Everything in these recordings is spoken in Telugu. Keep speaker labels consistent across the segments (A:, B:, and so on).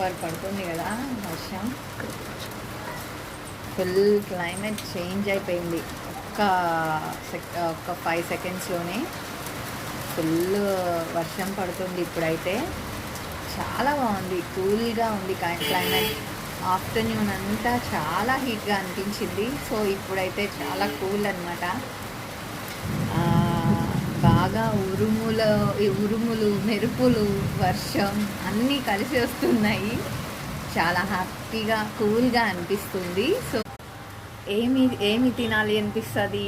A: సూపర్ పడుతుంది కదా వర్షం. ఫుల్ క్లైమేట్ చేంజ్ అయిపోయింది ఒక 5 సెకండ్స్లోనే. ఫుల్ వర్షం పడుతుంది ఇప్పుడైతే. చాలా బాగుంది, కూల్గా ఉంది క్లైమేట్. ఆఫ్టర్నూన్ అంతా చాలా హీట్గా అనిపించింది. సో ఇప్పుడైతే చాలా కూల్ అనమాట. బాగా ఉరుములు, మెరుపులు, వర్షం అన్నీ కలిసి వస్తున్నాయి. చాలా హ్యాపీగా కూల్గా అనిపిస్తుంది. సో ఏమి తినాలి అనిపిస్తుంది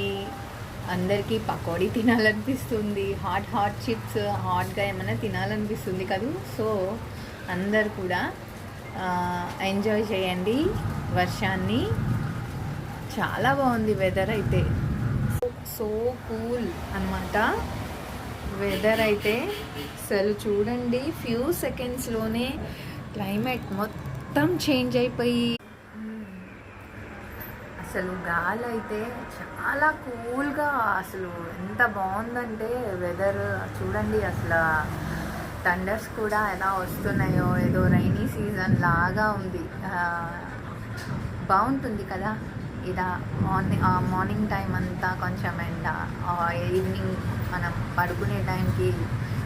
A: అందరికీ? పకోడీ తినాలనిపిస్తుంది, హాట్ చిప్స్, హాట్గా ఏమైనా తినాలనిపిస్తుంది కదా. సో అందరు కూడా ఎంజాయ్ చేయండి వర్షాన్ని. చాలా బాగుంది వెదర్ అయితే. సో కూల్ అన్నమాట వెదర్ అయితే. అసలు చూడండి, ఫ్యూ సెకండ్స్లోనే క్లైమేట్ మొత్తం చేంజ్ అయిపోయి అసలు గాలి అయితే చాలా కూల్గా, అసలు ఎంత బాగుందంటే వెదర్. చూడండి అసలు థండర్స్ కూడా ఎలా వస్తున్నాయో, ఏదో రైనీ సీజన్ లాగా ఉంది. బాగుంటుంది కదా ఇలా మార్నింగ్ టైం అంతా కొంచెం ఎండ, ఈవినింగ్ మనం పడుకునే టైంకి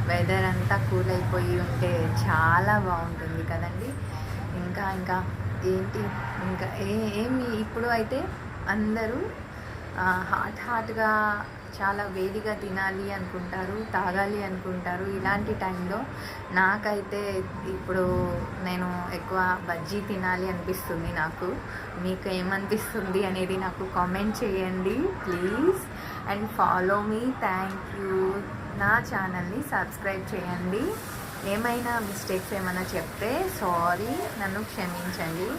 A: వెదర్ అంతా కూల్ అయిపోయి ఉంటే చాలా బాగుంటుంది కదండి. ఇంకా ఏంటి, ఇంకా ఏమి ఇప్పుడు అయితే అందరూ హాట్గా చాలా వేడిగా తినాలి అనుకుంటారు, తాగాలి అనుకుంటారు. ఇలాంటి టైంలో నాకైతే ఇప్పుడు నేను ఎక్కువ బజ్జీ తినాలి అనిపిస్తుంది నాకు. మీకు ఏమనిపిస్తుంది అనేది నాకు కామెంట్ చేయండి please. And follow me. Thank you. నా ఛానల్ని సబ్స్క్రైబ్ చేయండి. ఏమైనా మిస్టేక్స్ ఏమైనా చెప్తే సారీ, నన్ను క్షమించండి.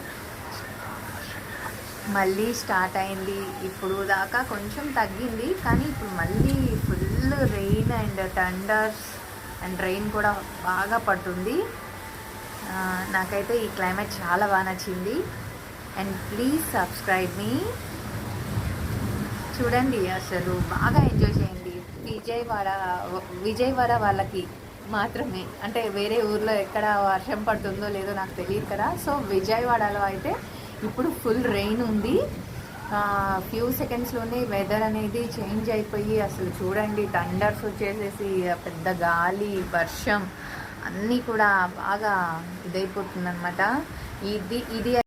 A: మళ్ళీ స్టార్ట్ అయింది. ఇప్పుడు దాకా కొంచెం తగ్గింది, కానీ ఇప్పుడు మళ్ళీ full rain and Thunders and rain కూడా బాగా పడుతుంది. నాకైతే ఈ క్లైమేట్ చాలా బాగా నచ్చింది. అండ్ ప్లీజ్ సబ్స్క్రైబ్ మీ. చూడండి అసలు బాగా ఎంజాయ్ చేయండి. విజయవాడ వాళ్ళకి మాత్రమే, అంటే వేరే ఊర్లో ఎక్కడ వర్షం పడుతుందో లేదో నాకు తెలియదు కదా. సో విజయవాడలో అయితే ఇప్పుడు ఫుల్ రెయిన్ ఉంది. ఫ్యూ సెకండ్స్లోనే వెదర్ అనేది చేంజ్ అయిపోయి అసలు చూడండి థండర్స్ వచ్చేసేసి పెద్ద గాలి, వర్షం అన్నీ కూడా బాగా ఇదైపోతుందన్నమాట. ఇది